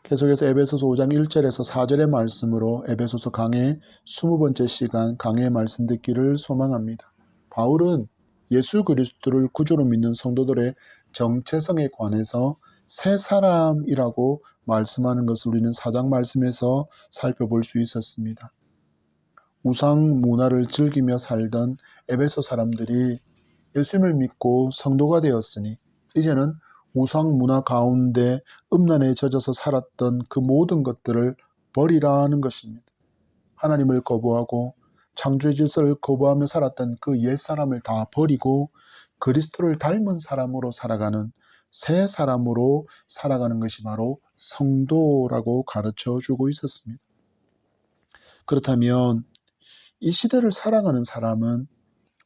계속해서 에베소서 5장 1절에서 4절의 말씀으로 에베소서 강해 20번째 시간 강해의 말씀 듣기를 소망합니다. 바울은 예수 그리스도를 구주로 믿는 성도들의 정체성에 관해서 새 사람이라고 말씀하는 것을 우리는 4장 말씀에서 살펴볼 수 있었습니다. 우상 문화를 즐기며 살던 에베소 사람들이 예수님을 믿고 성도가 되었으니 이제는 우상 문화 가운데 음란에 젖어서 살았던 그 모든 것들을 버리라는 것입니다. 하나님을 거부하고 창조의 질서를 거부하며 살았던 그 옛사람을 다 버리고 그리스도를 닮은 사람으로 살아가는 새 사람으로 살아가는 것이 바로 성도라고 가르쳐 주고 있었습니다. 그렇다면 이 시대를 살아가는 사람은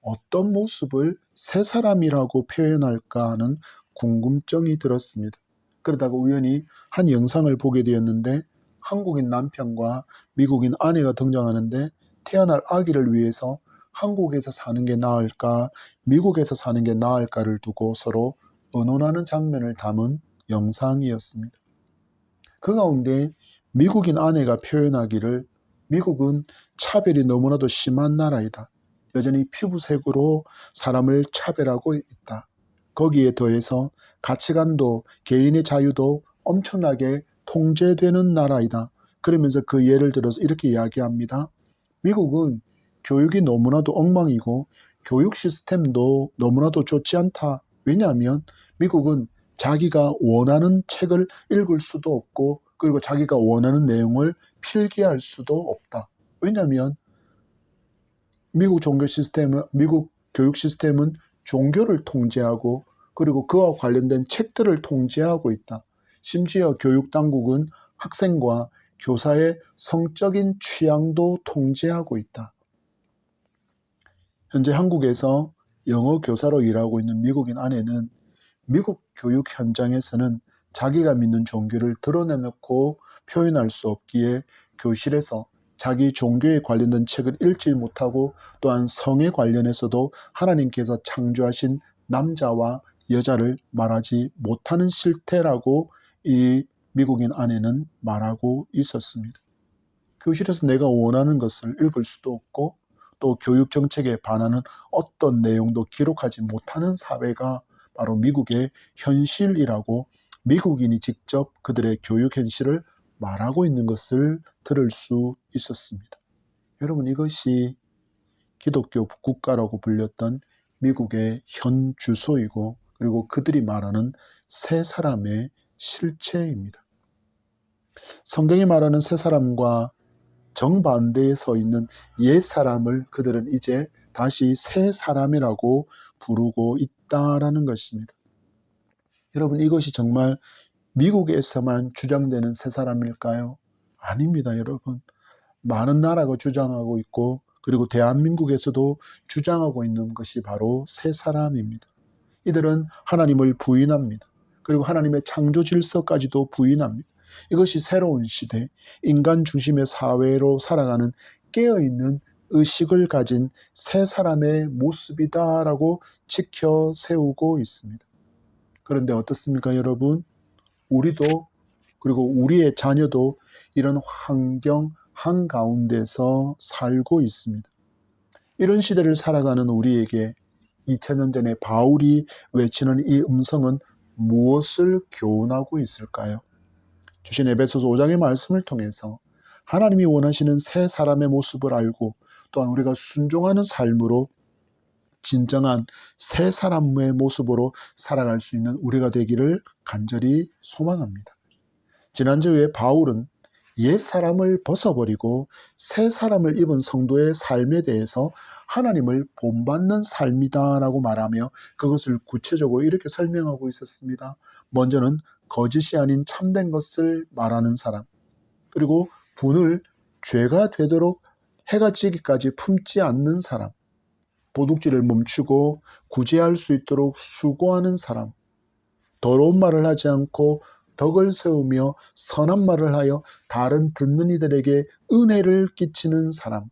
어떤 모습을 새 사람이라고 표현할까 하는 궁금증이 들었습니다. 그러다가 우연히 한 영상을 보게 되었는데 한국인 남편과 미국인 아내가 등장하는데 태어날 아기를 위해서 한국에서 사는 게 나을까 미국에서 사는 게 나을까를 두고 서로 의논하는 장면을 담은 영상이었습니다. 그 가운데 미국인 아내가 표현하기를 미국은 차별이 너무나도 심한 나라이다. 여전히 피부색으로 사람을 차별하고 있다. 거기에 더해서 가치관도 개인의 자유도 엄청나게 통제되는 나라이다. 그러면서 그 예를 들어서 이렇게 이야기합니다. 미국은 교육이 너무나도 엉망이고 교육 시스템도 너무나도 좋지 않다. 왜냐하면 미국은 자기가 원하는 책을 읽을 수도 없고 그리고 자기가 원하는 내용을 필기할 수도 없다. 왜냐하면 미국 교육 시스템은 종교를 통제하고 그리고 그와 관련된 책들을 통제하고 있다. 심지어 교육 당국은 학생과 교사의 성적인 취향도 통제하고 있다. 현재 한국에서 영어 교사로 일하고 있는 미국인 아내는 미국 교육 현장에서는 자기가 믿는 종교를 드러내놓고 표현할 수 없기에 교실에서 자기 종교에 관련된 책을 읽지 못하고 또한 성에 관련해서도 하나님께서 창조하신 남자와 여자를 말하지 못하는 실태라고 이 미국인 아내는 말하고 있었습니다. 교실에서 내가 원하는 것을 읽을 수도 없고 또 교육 정책에 반하는 어떤 내용도 기록하지 못하는 사회가 바로 미국의 현실이라고 미국인이 직접 그들의 교육 현실을 말하고 있는 것을 들을 수 있었습니다. 여러분, 이것이 기독교 국가라고 불렸던 미국의 현 주소이고 그리고 그들이 말하는 새 사람의 실체입니다. 성경이 말하는 새 사람과 정반대에 서 있는 옛 사람을 그들은 이제 다시 새 사람이라고 부르고 있다라는 것입니다. 여러분, 이것이 정말 미국에서만 주장되는 새 사람일까요? 아닙니다, 여러분. 많은 나라가 주장하고 있고 그리고 대한민국에서도 주장하고 있는 것이 바로 새 사람입니다. 이들은 하나님을 부인합니다. 그리고 하나님의 창조 질서까지도 부인합니다. 이것이 새로운 시대, 인간 중심의 사회로 살아가는 깨어있는 의식을 가진 새 사람의 모습이다라고 지켜 세우고 있습니다. 그런데 어떻습니까, 여러분? 우리도 그리고 우리의 자녀도 이런 환경 한가운데서 살고 있습니다. 이런 시대를 살아가는 우리에게 2000년 전에 바울이 외치는 이 음성은 무엇을 교훈하고 있을까요? 주신 에베소서 5장의 말씀을 통해서 하나님이 원하시는 새 사람의 모습을 알고 또한 우리가 순종하는 삶으로 진정한 새 사람의 모습으로 살아갈 수 있는 우리가 되기를 간절히 소망합니다. 지난주에 바울은 옛 사람을 벗어버리고 새 사람을 입은 성도의 삶에 대해서 하나님을 본받는 삶이다라고 말하며 그것을 구체적으로 이렇게 설명하고 있었습니다. 먼저는 거짓이 아닌 참된 것을 말하는 사람, 그리고 분을 죄가 되도록 해가 지기까지 품지 않는 사람, 도둑질을 멈추고 구제할 수 있도록 수고하는 사람, 더러운 말을 하지 않고 덕을 세우며 선한 말을 하여 다른 듣는 이들에게 은혜를 끼치는 사람,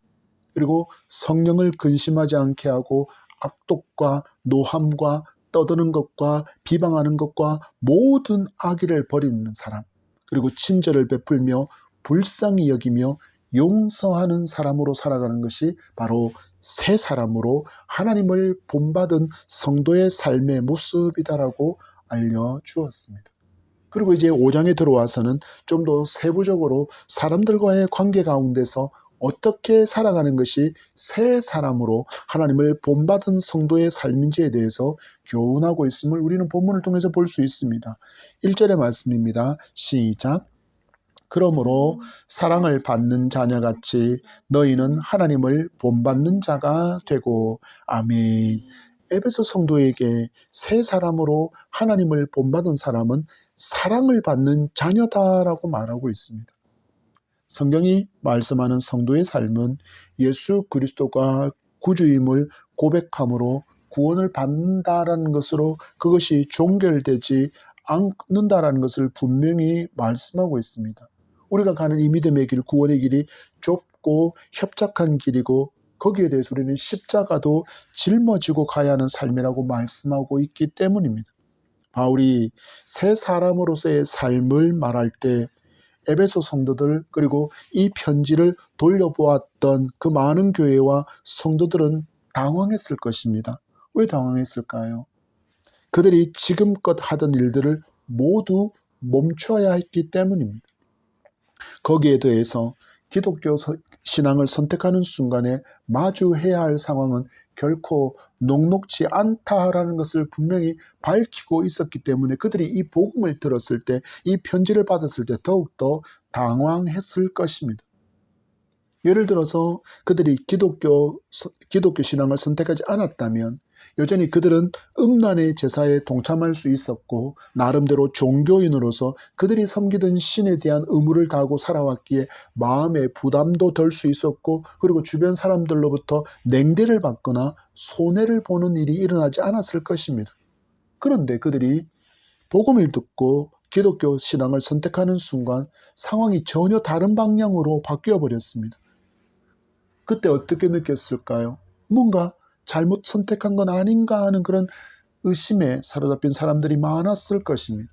그리고 성령을 근심하지 않게 하고 악독과 노함과 떠드는 것과 비방하는 것과 모든 악의를 버리는 사람, 그리고 친절을 베풀며 불쌍히 여기며 용서하는 사람으로 살아가는 것이 바로 새 사람으로 하나님을 본받은 성도의 삶의 모습이다라고 알려주었습니다. 그리고 이제 5장에 들어와서는 좀 더 세부적으로 사람들과의 관계 가운데서 어떻게 살아가는 것이 새 사람으로 하나님을 본받은 성도의 삶인지에 대해서 교훈하고 있음을 우리는 본문을 통해서 볼 수 있습니다. 1절의 말씀입니다. 시작. 그러므로 사랑을 받는 자녀같이 너희는 하나님을 본받는 자가 되고. 아멘. 에베소 성도에게 새 사람으로 하나님을 본받은 사람은 사랑을 받는 자녀다라고 말하고 있습니다. 성경이 말씀하는 성도의 삶은 예수 그리스도가 구주임을 고백함으로 구원을 받는다라는 것으로 그것이 종결되지 않는다라는 것을 분명히 말씀하고 있습니다. 우리가 가는 이 믿음의 길, 구원의 길이 좁고 협착한 길이고 거기에 대해서 우리는 십자가도 짊어지고 가야 하는 삶이라고 말씀하고 있기 때문입니다. 바울이 새 사람으로서의 삶을 말할 때 에베소 성도들 그리고 이 편지를 돌려보았던 그 많은 교회와 성도들은 당황했을 것입니다. 왜 당황했을까요? 그들이 지금껏 하던 일들을 모두 멈춰야 했기 때문입니다. 거기에 더해서 기독교 신앙을 선택하는 순간에 마주해야 할 상황은 결코 녹록지 않다라는 것을 분명히 밝히고 있었기 때문에 그들이 이 복음을 들었을 때, 이 편지를 받았을 때 더욱더 당황했을 것입니다. 예를 들어서 그들이 기독교 신앙을 선택하지 않았다면 여전히 그들은 음란의 제사에 동참할 수 있었고 나름대로 종교인으로서 그들이 섬기던 신에 대한 의무를 다하고 살아왔기에 마음의 부담도 덜 수 있었고 그리고 주변 사람들로부터 냉대를 받거나 손해를 보는 일이 일어나지 않았을 것입니다. 그런데 그들이 복음을 듣고 기독교 신앙을 선택하는 순간 상황이 전혀 다른 방향으로 바뀌어 버렸습니다. 그때 어떻게 느꼈을까요? 뭔가 잘못 선택한 건 아닌가 하는 그런 의심에 사로잡힌 사람들이 많았을 것입니다.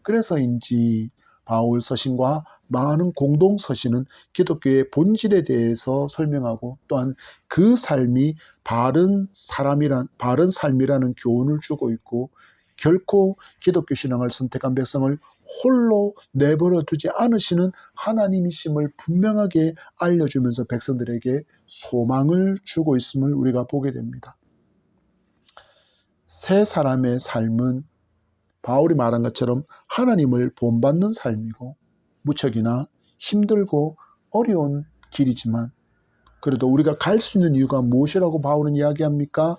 그래서인지 바울 서신과 많은 공동 서신은 기독교의 본질에 대해서 설명하고 또한 그 삶이 바른 삶이라는 교훈을 주고 있고 결코 기독교 신앙을 선택한 백성을 홀로 내버려 두지 않으시는 하나님이심을 분명하게 알려주면서 백성들에게 소망을 주고 있음을 우리가 보게 됩니다. 새 사람의 삶은 바울이 말한 것처럼 하나님을 본받는 삶이고 무척이나 힘들고 어려운 길이지만 그래도 우리가 갈 수 있는 이유가 무엇이라고 바울은 이야기합니까?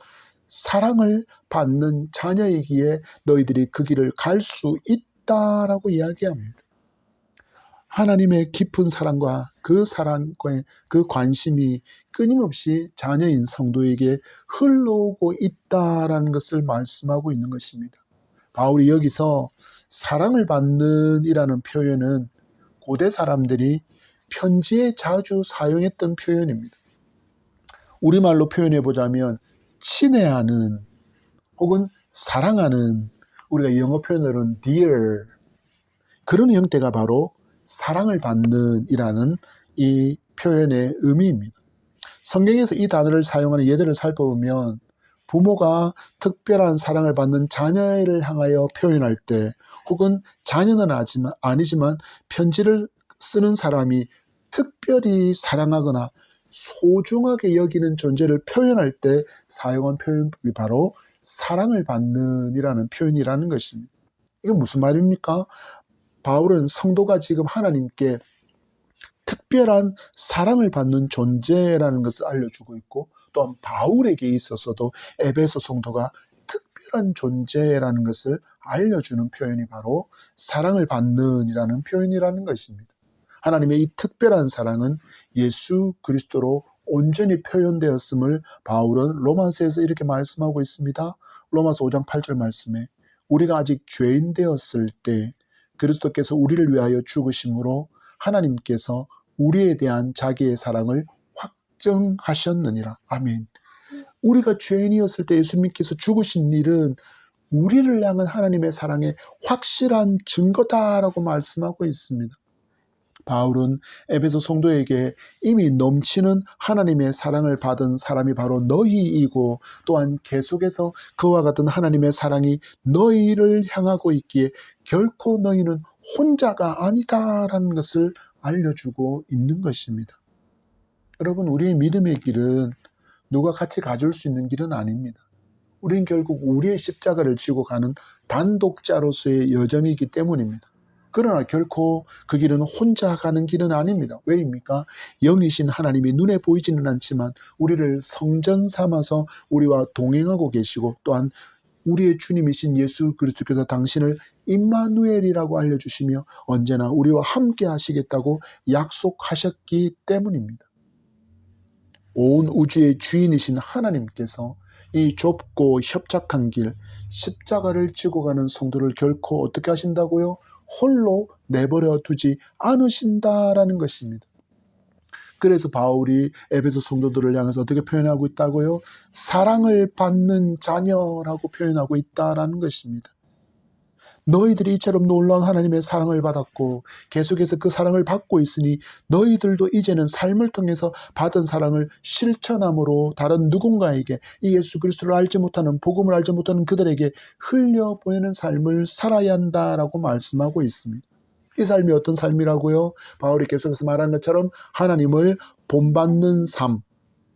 사랑을 받는 자녀이기에 너희들이 그 길을 갈 수 있다라고 이야기합니다. 하나님의 깊은 사랑과 그 사랑과의 그 관심이 끊임없이 자녀인 성도에게 흘러오고 있다라는 것을 말씀하고 있는 것입니다. 바울이 여기서 사랑을 받는 이라는 표현은 고대 사람들이 편지에 자주 사용했던 표현입니다. 우리말로 표현해 보자면 친애하는 혹은 사랑하는, 우리가 영어 표현으로는 dear, 그런 형태가 바로 사랑을 받는 이라는 이 표현의 의미입니다. 성경에서 이 단어를 사용하는 예들을 살펴보면 부모가 특별한 사랑을 받는 자녀를 향하여 표현할 때 혹은 자녀는 아니지만 편지를 쓰는 사람이 특별히 사랑하거나 소중하게 여기는 존재를 표현할 때 사용한 표현법이 바로 사랑을 받는 이라는 표현이라는 것입니다. 이건 무슨 말입니까? 바울은 성도가 지금 하나님께 특별한 사랑을 받는 존재라는 것을 알려주고 있고 또한 바울에게 있어서도 에베소 성도가 특별한 존재라는 것을 알려주는 표현이 바로 사랑을 받는 이라는 표현이라는 것입니다. 하나님의 이 특별한 사랑은 예수 그리스도로 온전히 표현되었음을 바울은 로마서에서 이렇게 말씀하고 있습니다. 로마서 5장 8절 말씀에 우리가 아직 죄인 되었을 때 그리스도께서 우리를 위하여 죽으심으로 하나님께서 우리에 대한 자기의 사랑을 확정하셨느니라. 아멘. 우리가 죄인이었을 때 예수님께서 죽으신 일은 우리를 향한 하나님의 사랑의 확실한 증거다라고 말씀하고 있습니다. 바울은 에베소 성도에게 이미 넘치는 하나님의 사랑을 받은 사람이 바로 너희이고, 또한 계속해서 그와 같은 하나님의 사랑이 너희를 향하고 있기에 결코 너희는 혼자가 아니다라는 것을 알려주고 있는 것입니다. 여러분, 우리의 믿음의 길은 누가 같이 가줄 수 있는 길은 아닙니다. 우리는 결국 우리의 십자가를 지고 가는 단독자로서의 여정이기 때문입니다. 그러나 결코 그 길은 혼자 가는 길은 아닙니다. 왜입니까? 영이신 하나님이 눈에 보이지는 않지만 우리를 성전 삼아서 우리와 동행하고 계시고, 또한 우리의 주님이신 예수 그리스도께서 당신을 임마누엘이라고 알려주시며 언제나 우리와 함께 하시겠다고 약속하셨기 때문입니다. 온 우주의 주인이신 하나님께서 이 좁고 협착한 길, 십자가를 지고 가는 성도를 결코 어떻게 하신다고요? 홀로 내버려 두지 않으신다라는 것입니다. 그래서 바울이 에베소 성도들을 향해서 어떻게 표현하고 있다고요? 사랑을 받는 자녀라고 표현하고 있다라는 것입니다. 너희들이 이처럼 놀라운 하나님의 사랑을 받았고 계속해서 그 사랑을 받고 있으니 너희들도 이제는 삶을 통해서 받은 사랑을 실천함으로 다른 누군가에게, 이 예수 그리스도를 알지 못하는, 복음을 알지 못하는 그들에게 흘려보내는 삶을 살아야 한다라고 말씀하고 있습니다. 이 삶이 어떤 삶이라고요? 바울이 계속해서 말하는 것처럼 하나님을 본받는 삶,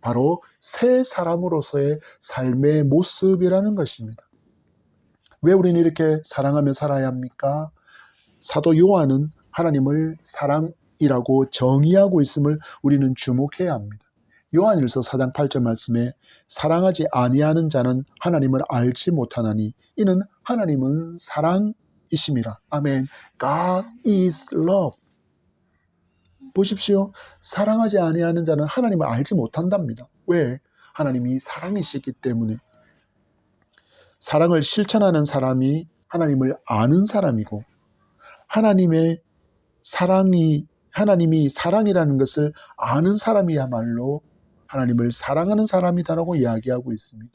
바로 새 사람으로서의 삶의 모습이라는 것입니다. 왜 우리는 이렇게 사랑하며 살아야 합니까? 사도 요한은 하나님을 사랑이라고 정의하고 있음을 우리는 주목해야 합니다. 요한일서 4장 8절 말씀에 사랑하지 아니하는 자는 하나님을 알지 못하나니 이는 하나님은 사랑이심이라. 아멘. God is love. 보십시오. 사랑하지 아니하는 자는 하나님을 알지 못한답니다. 왜? 하나님이 사랑이시기 때문에. 사랑을 실천하는 사람이 하나님을 아는 사람이고, 하나님이 사랑이라는 것을 아는 사람이야말로 하나님을 사랑하는 사람이다라고 이야기하고 있습니다.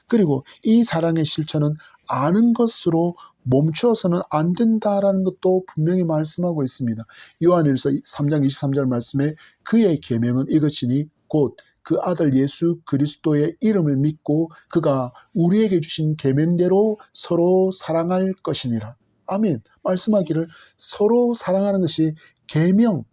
그리고 이 사랑의 실천은 아는 것으로 멈추어서는 안 된다라는 것도 분명히 말씀하고 있습니다. 요한일서 3장 23절 말씀에 그의 계명은 이것이니 곧 그 아들 예수 그리스도의 이름을 믿고 그가 우리에게 주신 계명대로 서로 사랑할 것이니라. 아멘. 말씀하기를 서로 사랑하는 것이 계명,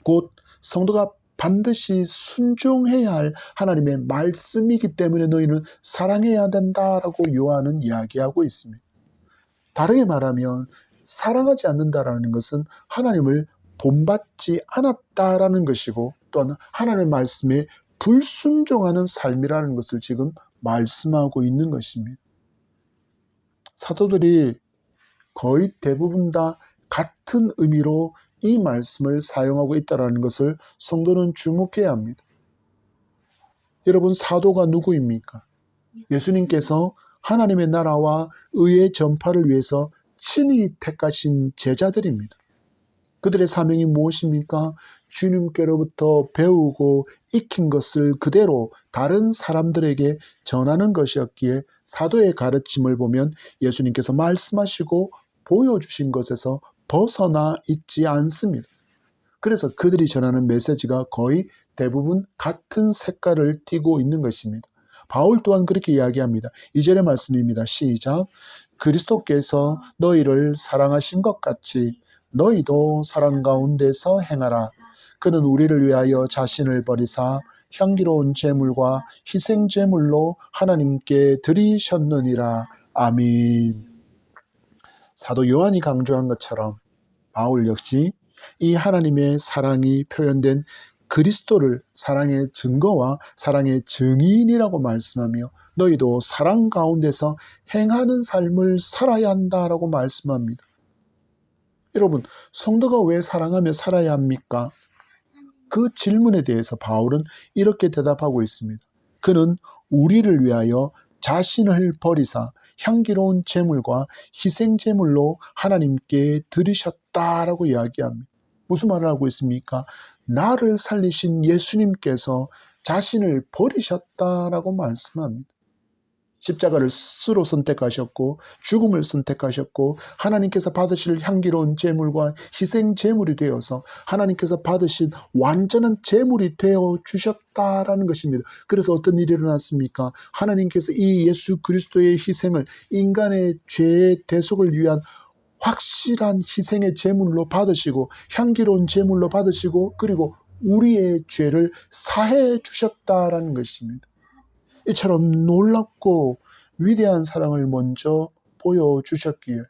곧 성도가 반드시 순종해야 할 하나님의 말씀이기 때문에 너희는 사랑해야 된다라고 요한은 이야기하고 있습니다. 다르게 말하면 사랑하지 않는다라는 것은 하나님을 본받지 않았다라는 것이고, 또한 하나님의 말씀에 불순종하는 삶이라는 것을 지금 말씀하고 있는 것입니다. 사도들이 거의 대부분 다 같은 의미로 이 말씀을 사용하고 있다는 것을 성도는 주목해야 합니다. 여러분, 사도가 누구입니까? 예수님께서 하나님의 나라와 의의 전파를 위해서 친히 택하신 제자들입니다. 그들의 사명이 무엇입니까? 주님께로부터 배우고 익힌 것을 그대로 다른 사람들에게 전하는 것이었기에 사도의 가르침을 보면 예수님께서 말씀하시고 보여주신 것에서 벗어나 있지 않습니다. 그래서 그들이 전하는 메시지가 거의 대부분 같은 색깔을 띠고 있는 것입니다. 바울 또한 그렇게 이야기합니다. 2절의 말씀입니다. 시작. 그리스도께서 너희를 사랑하신 것 같이 너희도 사랑 가운데서 행하라. 그는 우리를 위하여 자신을 버리사 향기로운 제물과 희생 제물로 하나님께 드리셨느니라. 아멘. 사도 요한이 강조한 것처럼 바울 역시 이 하나님의 사랑이 표현된 그리스도를 사랑의 증거와 사랑의 증인이라고 말씀하며 너희도 사랑 가운데서 행하는 삶을 살아야 한다라고 말씀합니다. 여러분, 성도가 왜 사랑하며 살아야 합니까? 그 질문에 대해서 바울은 이렇게 대답하고 있습니다. 그는 우리를 위하여 자신을 버리사 향기로운 제물과 희생 제물로 하나님께 드리셨다라고 이야기합니다. 무슨 말을 하고 있습니까? 나를 살리신 예수님께서 자신을 버리셨다라고 말씀합니다. 십자가를 스스로 선택하셨고 죽음을 선택하셨고 하나님께서 받으실 향기로운 제물과 희생 제물이 되어서 하나님께서 받으신 완전한 제물이 되어 주셨다라는 것입니다. 그래서 어떤 일이 일어났습니까? 하나님께서 이 예수 그리스도의 희생을 인간의 죄의 대속을 위한 확실한 희생의 제물로 받으시고 향기로운 제물로 받으시고 그리고 우리의 죄를 사해 주셨다라는 것입니다. 이처럼 놀랍고 위대한 사랑을 먼저 보여주셨기에,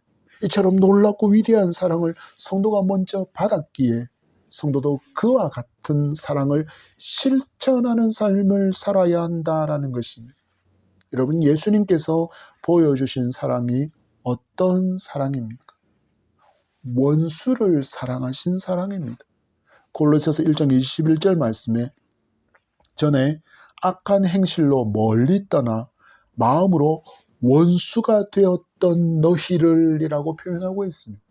이처럼 놀랍고 위대한 사랑을 성도가 먼저 받았기에 성도도 그와 같은 사랑을 실천하는 삶을 살아야 한다라는 것입니다. 여러분, 예수님께서 보여주신 사랑이 어떤 사랑입니까? 원수를 사랑하신 사랑입니다. 골로새서 1장 21절 말씀에 전에 악한 행실로 멀리 떠나 마음으로 원수가 되었던 너희를 이라고 표현하고 있습니다.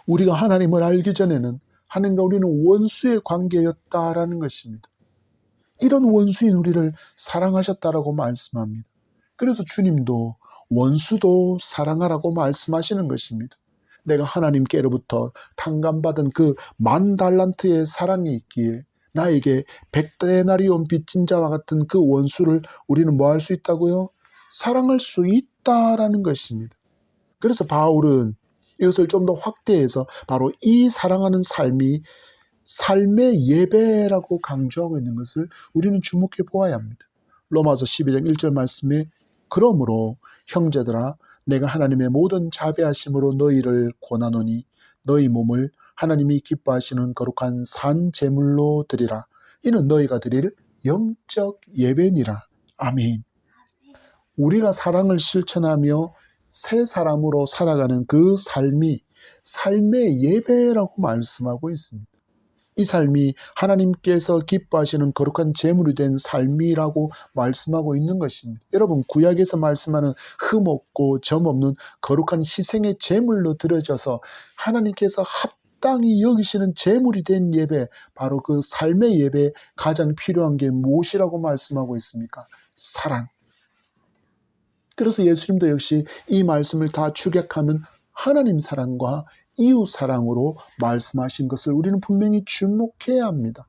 우리가 하나님을 알기 전에는 하나님과 우리는 원수의 관계였다라는 것입니다. 이런 원수인 우리를 사랑하셨다라고 말씀합니다. 그래서 주님도 원수도 사랑하라고 말씀하시는 것입니다. 내가 하나님께로부터 탕감받은 그 10,000달란트의 사랑이 있기에 나에게 100데나리온 빚진 자와 같은 그 원수를 우리는 뭐 할 수 있다고요? 사랑할 수 있다라는 것입니다. 그래서 바울은 이것을 좀 더 확대해서 바로 이 사랑하는 삶이 삶의 예배라고 강조하고 있는 것을 우리는 주목해 보아야 합니다. 로마서 12장 1절 말씀에 그러므로 형제들아 내가 하나님의 모든 자비하심으로 너희를 권하노니 너희 몸을 하나님이 기뻐하시는 거룩한 산 제물로 드리라. 이는 너희가 드릴 영적 예배니라. 아멘. 우리가 사랑을 실천하며 새 사람으로 살아가는 그 삶이 삶의 예배라고 말씀하고 있습니다. 이 삶이 하나님께서 기뻐하시는 거룩한 제물이 된 삶이라고 말씀하고 있는 것입니다. 여러분, 구약에서 말씀하는 흠없고 점없는 거룩한 희생의 제물로 드려져서 하나님께서 합당히 여기시는 제물이 된 예배, 바로 그 삶의 예배에 가장 필요한 게 무엇이라고 말씀하고 있습니까? 사랑. 그래서 예수님도 역시 이 말씀을 다 축약하면 하나님 사랑과 이웃 사랑으로 말씀하신 것을 우리는 분명히 주목해야 합니다.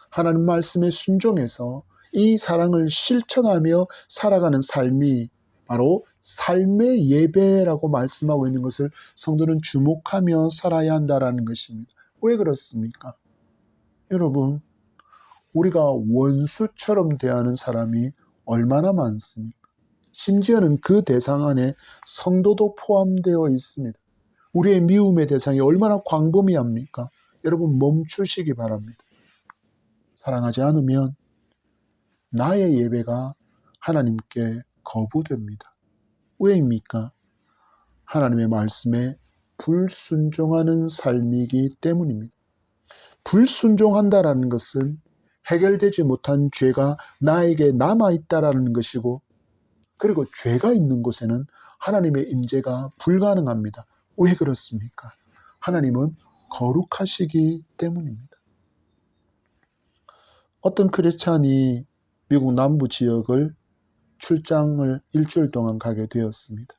하나님 말씀에 순종해서 이 사랑을 실천하며 살아가는 삶이 바로 삶의 예배라고 말씀하고 있는 것을 성도는 주목하며 살아야 한다는 것입니다. 왜 그렇습니까? 여러분, 우리가 원수처럼 대하는 사람이 얼마나 많습니까? 심지어는 그 대상 안에 성도도 포함되어 있습니다. 우리의 미움의 대상이 얼마나 광범위합니까? 여러분, 멈추시기 바랍니다. 사랑하지 않으면 나의 예배가 하나님께 거부됩니다. 왜입니까? 하나님의 말씀에 불순종하는 삶이기 때문입니다. 불순종한다라는 것은 해결되지 못한 죄가 나에게 남아있다라는 것이고, 그리고 죄가 있는 곳에는 하나님의 임재가 불가능합니다. 왜 그렇습니까? 하나님은 거룩하시기 때문입니다. 어떤 크리스찬이 미국 남부 지역을 출장을 일주일 동안 가게 되었습니다.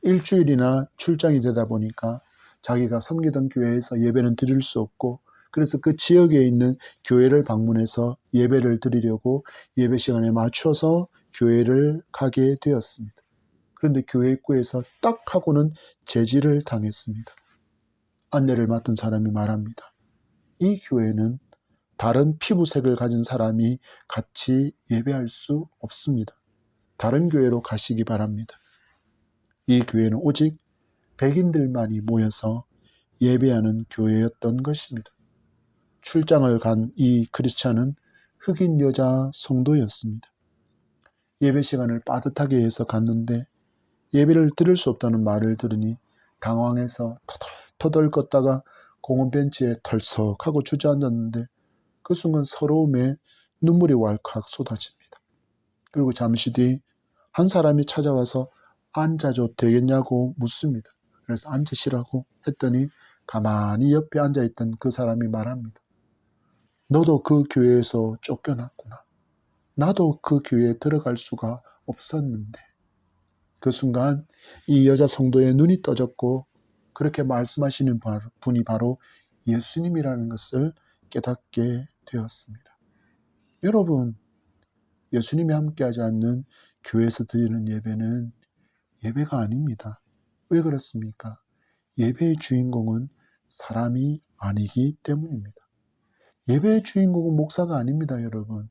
일주일이나 출장이 되다 보니까 자기가 섬기던 교회에서 예배는 드릴 수 없고, 그래서 그 지역에 있는 교회를 방문해서 예배를 드리려고 예배 시간에 맞춰서 교회를 가게 되었습니다. 그런데 교회 입구에서 딱 하고는 제지를 당했습니다. 안내를 맡은 사람이 말합니다. 이 교회는 다른 피부색을 가진 사람이 같이 예배할 수 없습니다. 다른 교회로 가시기 바랍니다. 이 교회는 오직 백인들만이 모여서 예배하는 교회였던 것입니다. 출장을 간 이 크리스찬은 흑인 여자 성도였습니다. 예배 시간을 빠듯하게 해서 갔는데 예배를 드릴 수 없다는 말을 들으니 당황해서 터덜터덜 걷다가 공원 벤치에 털썩하고 주저앉았는데 그 순간 서러움에 눈물이 왈칵 쏟아집니다. 그리고 잠시 뒤 한 사람이 찾아와서 앉아도 되겠냐고 묻습니다. 그래서 앉으시라고 했더니 가만히 옆에 앉아있던 그 사람이 말합니다. 너도 그 교회에서 쫓겨났구나. 나도 그 교회에 들어갈 수가 없었는데 그 순간 이 여자 성도의 눈이 떠졌고 그렇게 말씀하시는 분이 바로 예수님이라는 것을 깨닫게 되었습니다. 여러분, 예수님이 함께하지 않는 교회에서 드리는 예배는 예배가 아닙니다. 왜 그렇습니까? 예배의 주인공은 사람이 아니기 때문입니다. 예배의 주인공은 목사가 아닙니다, 여러분.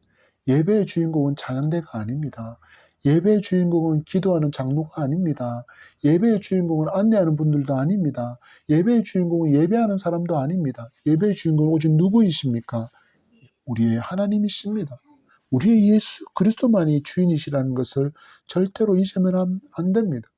예배의 주인공은 찬양대가 아닙니다. 예배의 주인공은 기도하는 장로가 아닙니다. 예배의 주인공은 안내하는 분들도 아닙니다. 예배의 주인공은 예배하는 사람도 아닙니다. 예배의 주인공은 오직 누구이십니까? 우리의 하나님이십니다. 우리의 예수 그리스도만이 주인이시라는 것을 절대로 잊으면 안 됩니다.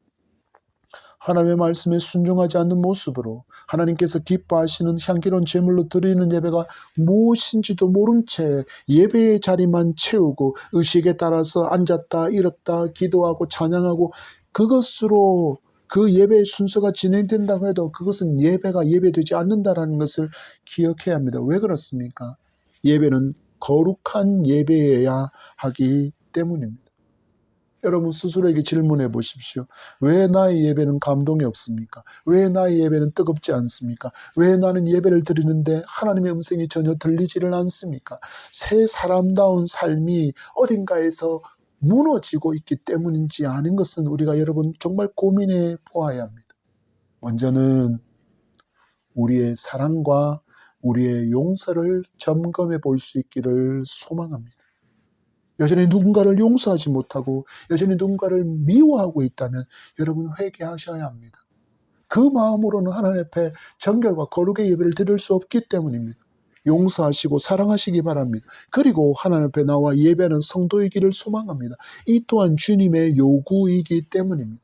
하나님의 말씀에 순종하지 않는 모습으로 하나님께서 기뻐하시는 향기로운 제물로 드리는 예배가 무엇인지도 모른 채 예배의 자리만 채우고 의식에 따라서 앉았다 일었다 기도하고 찬양하고 그것으로 그 예배의 순서가 진행된다고 해도 그것은 예배가 예배되지 않는다라는 것을 기억해야 합니다. 왜 그렇습니까? 예배는 거룩한 예배여야 하기 때문입니다. 여러분 스스로에게 질문해 보십시오. 왜 나의 예배는 감동이 없습니까? 왜 나의 예배는 뜨겁지 않습니까? 왜 나는 예배를 드리는데 하나님의 음성이 전혀 들리지를 않습니까? 새 사람다운 삶이 어딘가에서 무너지고 있기 때문인지 아는 것은 우리가 여러분 정말 고민해 보아야 합니다. 먼저는 우리의 사랑과 우리의 용서를 점검해 볼 수 있기를 소망합니다. 여전히 누군가를 용서하지 못하고 여전히 누군가를 미워하고 있다면 여러분 회개하셔야 합니다. 그 마음으로는 하나님 앞에 정결과 거룩의 예배를 드릴 수 없기 때문입니다. 용서하시고 사랑하시기 바랍니다. 그리고 하나님 앞에 나와 예배하는 성도이기를 소망합니다. 이 또한 주님의 요구이기 때문입니다.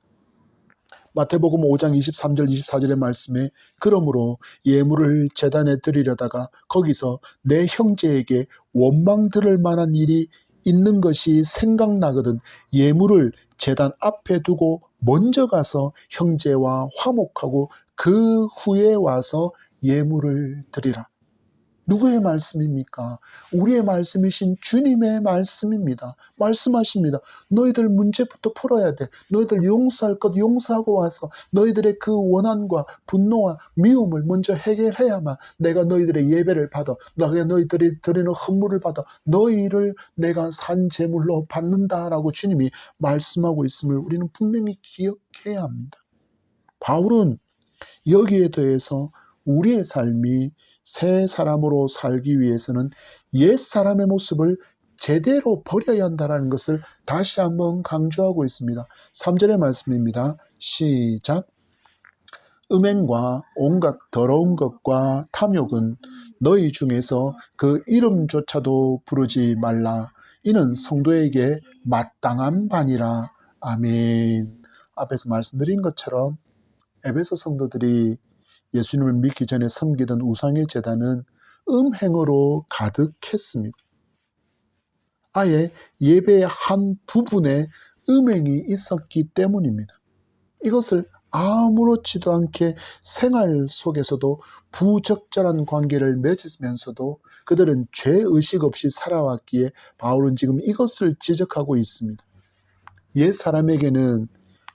마태복음 5장 23절 24절의 말씀에 그러므로 예물을 제단에 드리려다가 거기서 내 형제에게 원망 들을 만한 일이 있는 것이 생각나거든 예물을 제단 앞에 두고 먼저 가서 형제와 화목하고 그 후에 와서 예물을 드리라. 누구의 말씀입니까? 우리의 말씀이신 주님의 말씀입니다. 말씀하십니다. 너희들 문제부터 풀어야 돼. 너희들 용서할 것 용서하고 와서 너희들의 그 원한과 분노와 미움을 먼저 해결해야만 내가 너희들의 예배를 받아 내가 너희들이 드리는 헌물을 받아 너희를 내가 산 제물로 받는다라고 주님이 말씀하고 있음을 우리는 분명히 기억해야 합니다. 바울은 여기에 대해서 우리의 삶이 새 사람으로 살기 위해서는 옛 사람의 모습을 제대로 버려야 한다는 것을 다시 한번 강조하고 있습니다. 3절의 말씀입니다. 시작. 음행과 온갖 더러운 것과 탐욕은 너희 중에서 그 이름조차도 부르지 말라. 이는 성도에게 마땅한 바니라. 아멘. 앞에서 말씀드린 것처럼 에베소 성도들이 예수님을 믿기 전에 섬기던 우상의 제단은 음행으로 가득했습니다. 아예 예배의 한 부분에 음행이 있었기 때문입니다. 이것을 아무렇지도 않게 생활 속에서도 부적절한 관계를 맺으면서도 그들은 죄의식 없이 살아왔기에 바울은 지금 이것을 지적하고 있습니다. 옛 사람에게는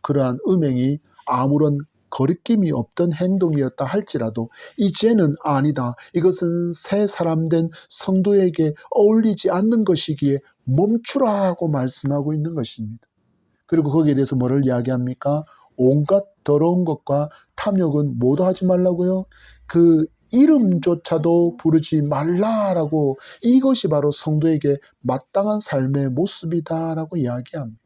그러한 음행이 아무런 거리낌이 없던 행동이었다 할지라도 이제는 아니다. 이것은 새 사람 된 성도에게 어울리지 않는 것이기에 멈추라고 말씀하고 있는 것입니다. 그리고 거기에 대해서 뭐를 이야기합니까? 온갖 더러운 것과 탐욕은 뭐도 하지 말라고요? 그 이름조차도 부르지 말라라고 이것이 바로 성도에게 마땅한 삶의 모습이다라고 이야기합니다.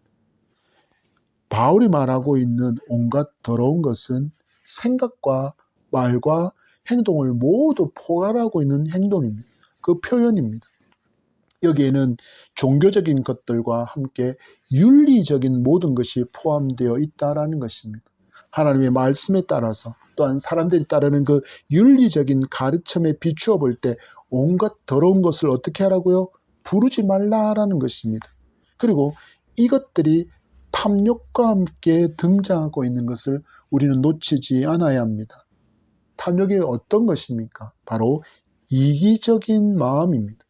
바울이 말하고 있는 온갖 더러운 것은 생각과 말과 행동을 모두 포괄하고 있는 행동입니다. 그 표현입니다. 여기에는 종교적인 것들과 함께 윤리적인 모든 것이 포함되어 있다라는 것입니다. 하나님의 말씀에 따라서 또한 사람들이 따르는 그 윤리적인 가르침에 비추어 볼 때 온갖 더러운 것을 어떻게 하라고요? 부르지 말라라는 것입니다. 그리고 이것들이 탐욕과 함께 등장하고 있는 것을 우리는 놓치지 않아야 합니다. 탐욕이 어떤 것입니까? 바로 이기적인 마음입니다.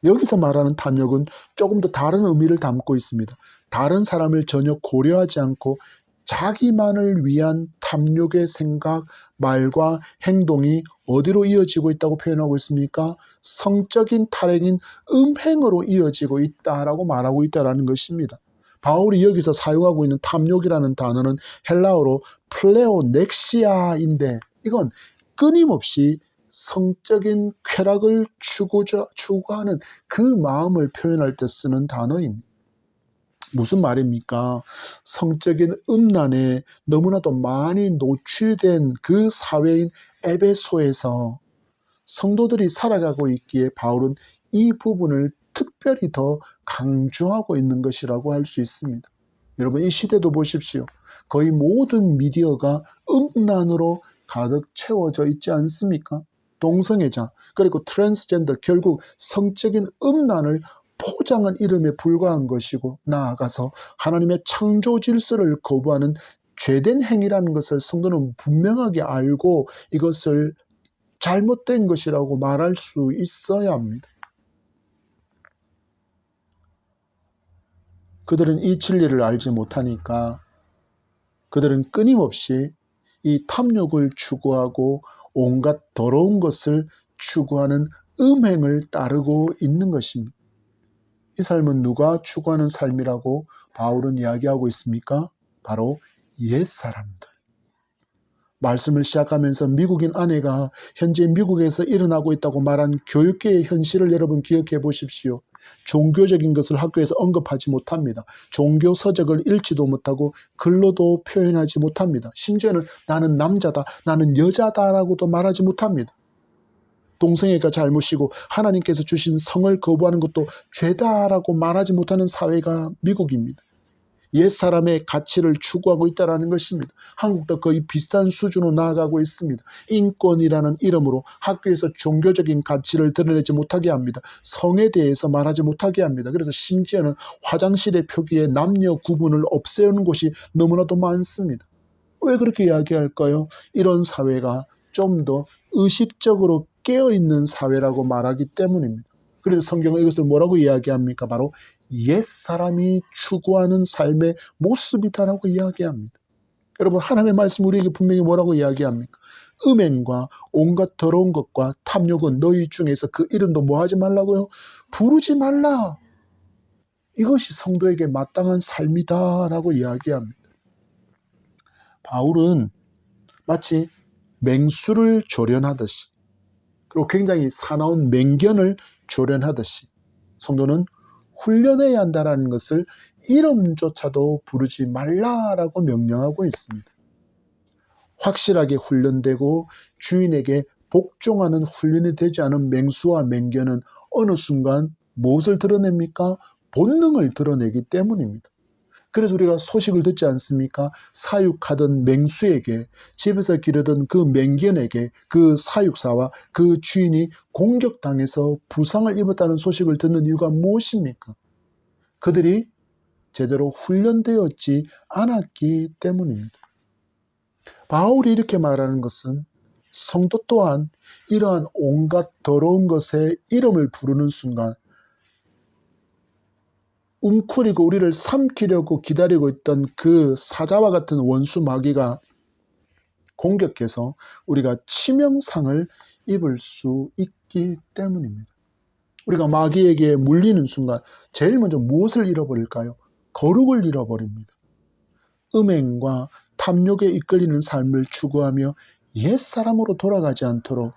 여기서 말하는 탐욕은 조금 더 다른 의미를 담고 있습니다. 다른 사람을 전혀 고려하지 않고 자기만을 위한 탐욕의 생각, 말과 행동이 어디로 이어지고 있다고 표현하고 있습니까? 성적인 탈행인 음행으로 이어지고 있다라고 말하고 있다는 것입니다. 바울이 여기서 사용하고 있는 탐욕이라는 단어는 헬라어로 플레오넥시아인데 이건 끊임없이 성적인 쾌락을 추구하는 그 마음을 표현할 때 쓰는 단어입니다. 무슨 말입니까? 성적인 음란에 너무나도 많이 노출된 그 사회인 에베소에서 성도들이 살아가고 있기에 바울은 이 부분을 특별히 더 강조하고 있는 것이라고 할 수 있습니다. 여러분, 이 시대도 보십시오. 거의 모든 미디어가 음란으로 가득 채워져 있지 않습니까? 동성애자, 그리고 트랜스젠더, 결국 성적인 음란을 포장한 이름에 불과한 것이고, 나아가서 하나님의 창조 질서를 거부하는 죄된 행위라는 것을 성도는 분명하게 알고 이것을 잘못된 것이라고 말할 수 있어야 합니다. 그들은 이 진리를 알지 못하니까 그들은 끊임없이 이 탐욕을 추구하고 온갖 더러운 것을 추구하는 음행을 따르고 있는 것입니다. 이 삶은 누가 추구하는 삶이라고 바울은 이야기하고 있습니까? 바로 옛사람들. 말씀을 시작하면서 미국인 아내가 현재 미국에서 일어나고 있다고 말한 교육계의 현실을 여러분 기억해 보십시오. 종교적인 것을 학교에서 언급하지 못합니다. 종교 서적을 읽지도 못하고 글로도 표현하지 못합니다. 심지어는 나는 남자다, 나는 여자다라고도 말하지 못합니다. 동성애가 잘못이고 하나님께서 주신 성을 거부하는 것도 죄다라고 말하지 못하는 사회가 미국입니다. 옛사람의 가치를 추구하고 있다는 것입니다. 한국도 거의 비슷한 수준으로 나아가고 있습니다. 인권이라는 이름으로 학교에서 종교적인 가치를 드러내지 못하게 합니다. 성에 대해서 말하지 못하게 합니다. 그래서 심지어는 화장실의 표기에 남녀 구분을 없애는 곳이 너무나도 많습니다. 왜 그렇게 이야기할까요? 이런 사회가 좀 더 의식적으로 깨어있는 사회라고 말하기 때문입니다. 그래서 성경은 이것을 뭐라고 이야기합니까? 바로 옛사람이 추구하는 삶의 모습이다라고 이야기합니다. 여러분, 하나님의 말씀 우리에게 분명히 뭐라고 이야기합니까? 음행과 온갖 더러운 것과 탐욕은 너희 중에서 그 이름도 뭐 하지 말라고요? 부르지 말라. 이것이 성도에게 마땅한 삶이다라고 이야기합니다. 바울은 마치 맹수를 조련하듯이, 그리고 굉장히 사나운 맹견을 조련하듯이 성도는 훈련해야 한다는 것을 이름조차도 부르지 말라라고 명령하고 있습니다. 확실하게 훈련되고 주인에게 복종하는 훈련이 되지 않은 맹수와 맹견은 어느 순간 무엇을 드러냅니까? 본능을 드러내기 때문입니다. 그래서 우리가 소식을 듣지 않습니까? 사육하던 맹수에게, 집에서 기르던 그 맹견에게 그 사육사와 그 주인이 공격당해서 부상을 입었다는 소식을 듣는 이유가 무엇입니까? 그들이 제대로 훈련되었지 않았기 때문입니다. 바울이 이렇게 말하는 것은 성도 또한 이러한 온갖 더러운 것에 이름을 부르는 순간 웅크리고 우리를 삼키려고 기다리고 있던 그 사자와 같은 원수 마귀가 공격해서 우리가 치명상을 입을 수 있기 때문입니다. 우리가 마귀에게 물리는 순간 제일 먼저 무엇을 잃어버릴까요? 거룩을 잃어버립니다. 음행과 탐욕에 이끌리는 삶을 추구하며 옛사람으로 돌아가지 않도록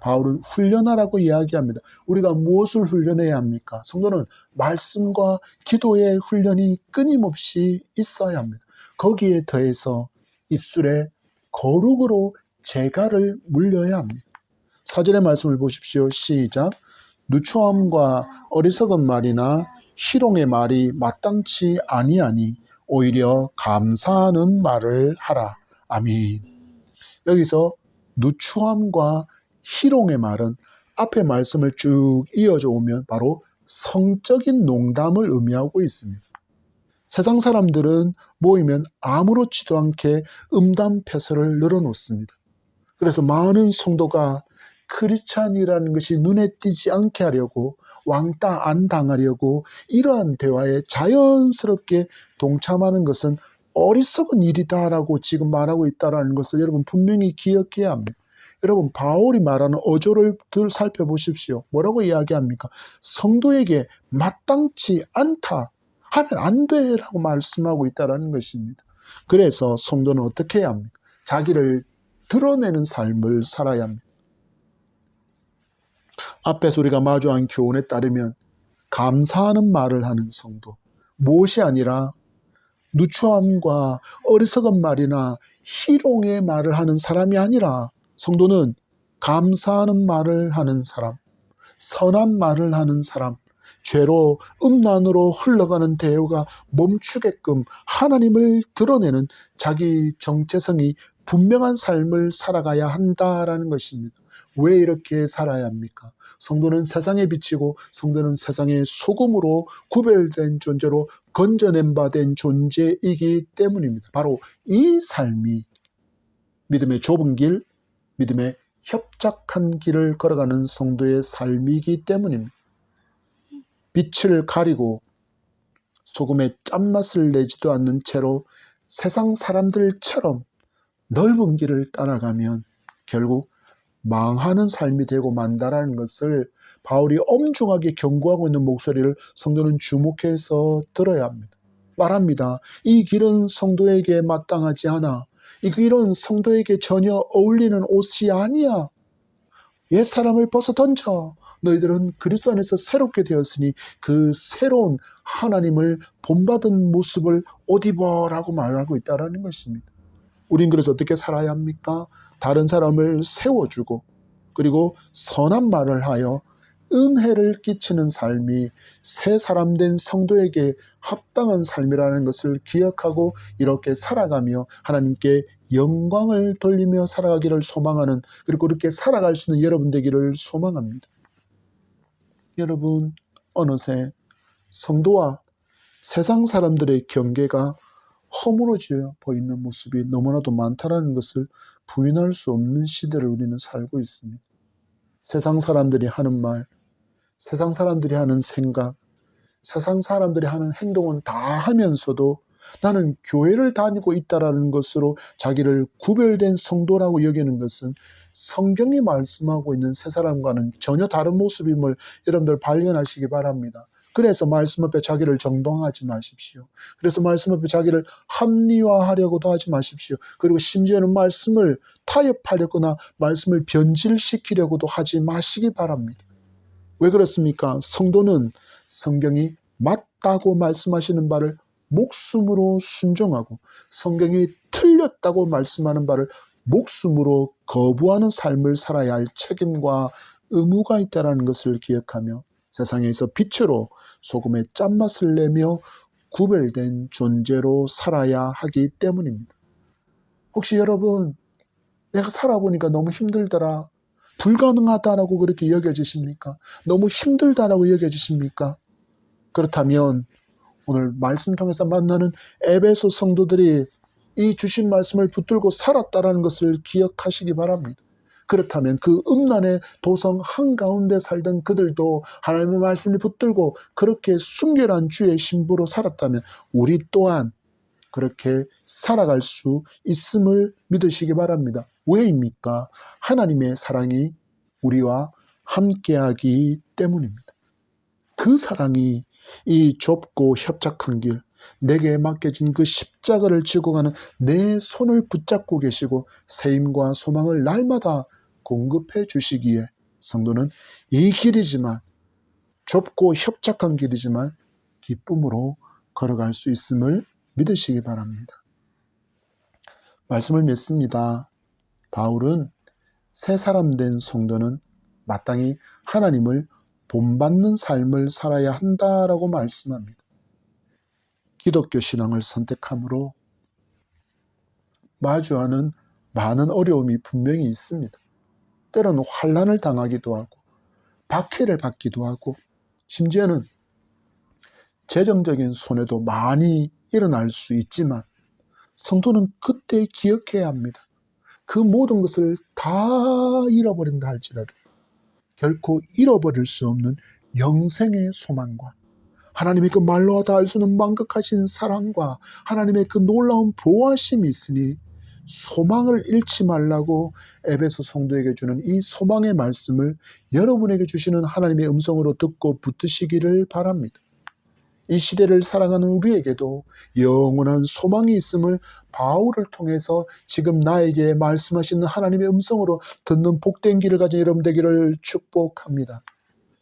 바울은 훈련하라고 이야기합니다. 우리가 무엇을 훈련해야 합니까? 성도는 말씀과 기도의 훈련이 끊임없이 있어야 합니다. 거기에 더해서 입술에 거룩으로 재갈을 물려야 합니다. 사절의 말씀을 보십시오. 시작. 누추함과 어리석은 말이나 희롱의 말이 마땅치 아니하니 오히려 감사하는 말을 하라. 아멘. 여기서 누추함과 희롱의 말은 앞에 말씀을 쭉 이어져 오면 바로 성적인 농담을 의미하고 있습니다. 세상 사람들은 모이면 아무렇지도 않게 음담 패설을 늘어놓습니다. 그래서 많은 성도가 크리스찬이라는 것이 눈에 띄지 않게 하려고, 왕따 안 당하려고 이러한 대화에 자연스럽게 동참하는 것은 어리석은 일이다라고 지금 말하고 있다는 것을 여러분 분명히 기억해야 합니다. 여러분, 바울이 말하는 어조를 살펴보십시오. 뭐라고 이야기합니까? 성도에게 마땅치 않다, 하면 안 돼라고 말씀하고 있다는 것입니다. 그래서 성도는 어떻게 해야 합니까? 자기를 드러내는 삶을 살아야 합니다. 앞에서 우리가 마주한 교훈에 따르면 감사하는 말을 하는 성도, 무엇이 아니라 누추함과 어리석은 말이나 희롱의 말을 하는 사람이 아니라, 성도는 감사하는 말을 하는 사람, 선한 말을 하는 사람, 죄로 음란으로 흘러가는 대우가 멈추게끔 하나님을 드러내는 자기 정체성이 분명한 삶을 살아가야 한다라는 것입니다. 왜 이렇게 살아야 합니까? 성도는 세상에 비치고 성도는 세상의 소금으로 구별된 존재로 건져낸 바 된 존재이기 때문입니다. 바로 이 삶이 믿음의 좁은 길, 믿음의 협착한 길을 걸어가는 성도의 삶이기 때문입니다. 빛을 가리고 소금의 짠맛을 내지도 않는 채로 세상 사람들처럼 넓은 길을 따라가면 결국 망하는 삶이 되고 만다라는 것을 바울이 엄중하게 경고하고 있는 목소리를 성도는 주목해서 들어야 합니다. 말합니다. 이 길은 성도에게 마땅하지 않아. 이 길은 성도에게 전혀 어울리는 옷이 아니야. 옛사람을 벗어 던져. 너희들은 그리스도 안에서 새롭게 되었으니 그 새로운 하나님을 본받은 모습을 옷 입어라고 말하고 있다는 것입니다. 우린 그래서 어떻게 살아야 합니까? 다른 사람을 세워주고 그리고 선한 말을 하여 은혜를 끼치는 삶이 새 사람 된 성도에게 합당한 삶이라는 것을 기억하고 이렇게 살아가며 하나님께 영광을 돌리며 살아가기를 소망하는, 그리고 그렇게 살아갈 수 있는 여러분 되기를 소망합니다. 여러분, 어느새 성도와 세상 사람들의 경계가 허물어져 보이는 모습이 너무나도 많다는 것을 부인할 수 없는 시대를 우리는 살고 있습니다. 세상 사람들이 하는 말, 세상 사람들이 하는 생각, 세상 사람들이 하는 행동은 다 하면서도 나는 교회를 다니고 있다라는 것으로 자기를 구별된 성도라고 여기는 것은 성경이 말씀하고 있는 새 사람과는 전혀 다른 모습임을 여러분들 발견하시기 바랍니다. 그래서 말씀 앞에 자기를 정당하지 마십시오. 그래서 말씀 앞에 자기를 합리화하려고도 하지 마십시오. 그리고 심지어는 말씀을 타협하려거나 말씀을 변질시키려고도 하지 마시기 바랍니다. 왜 그렇습니까? 성도는 성경이 맞다고 말씀하시는 바를 목숨으로 순종하고 성경이 틀렸다고 말씀하는 바를 목숨으로 거부하는 삶을 살아야 할 책임과 의무가 있다는 것을 기억하며 세상에서 빛으로 소금의 짠맛을 내며 구별된 존재로 살아야 하기 때문입니다. 혹시 여러분, 내가 살아보니까 너무 힘들더라, 불가능하다라고 그렇게 여겨지십니까? 너무 힘들다라고 여겨지십니까? 그렇다면 오늘 말씀 통해서 만나는 에베소 성도들이 이 주신 말씀을 붙들고 살았다라는 것을 기억하시기 바랍니다. 그렇다면 그 음란의 도성 한가운데 살던 그들도 하나님의 말씀을 붙들고 그렇게 순결한 주의 신부로 살았다면 우리 또한 그렇게 살아갈 수 있음을 믿으시기 바랍니다. 왜입니까? 하나님의 사랑이 우리와 함께하기 때문입니다. 그 사랑이 이 좁고 협착한 길, 내게 맡겨진 그 십자가를 지고 가는 내 손을 붙잡고 계시고 세임과 소망을 날마다 공급해 주시기에 성도는 이 길이지만, 좁고 협착한 길이지만 기쁨으로 걸어갈 수 있음을 믿으시기 바랍니다. 말씀을 맺습니다. 바울은 새 사람 된 성도는 마땅히 하나님을 본받는 삶을 살아야 한다라고 말씀합니다. 기독교 신앙을 선택함으로 마주하는 많은 어려움이 분명히 있습니다. 때로는 환난을 당하기도 하고 박해를 받기도 하고 심지어는 재정적인 손해도 많이 일어날 수 있지만 성도는 그때 기억해야 합니다. 그 모든 것을 다 잃어버린다 할지라도 결코 잃어버릴 수 없는 영생의 소망과 하나님의 그 말로 다 알 수 없는 만극하신 사랑과 하나님의 그 놀라운 보호하심이 있으니 소망을 잃지 말라고 에베소 성도에게 주는 이 소망의 말씀을 여러분에게 주시는 하나님의 음성으로 듣고 붙드시기를 바랍니다. 이 시대를 살아가는 우리에게도 영원한 소망이 있음을 바울을 통해서 지금 나에게 말씀하시는 하나님의 음성으로 듣는 복된 길을 가진 여러분 되기를 축복합니다.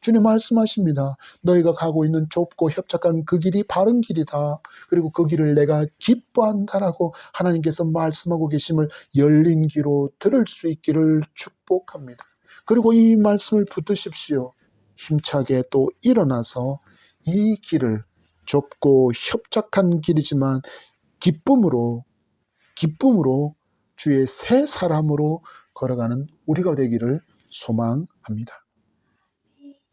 주님 말씀하십니다. 너희가 가고 있는 좁고 협착한 그 길이 바른 길이다. 그리고 그 길을 내가 기뻐한다라고 하나님께서 말씀하고 계심을 열린 귀로 들을 수 있기를 축복합니다. 그리고 이 말씀을 붙드십시오. 힘차게 또 일어나서 이 길을 좁고 협착한 길이지만 기쁨으로 주의 새 사람으로 걸어가는 우리가 되기를 소망합니다.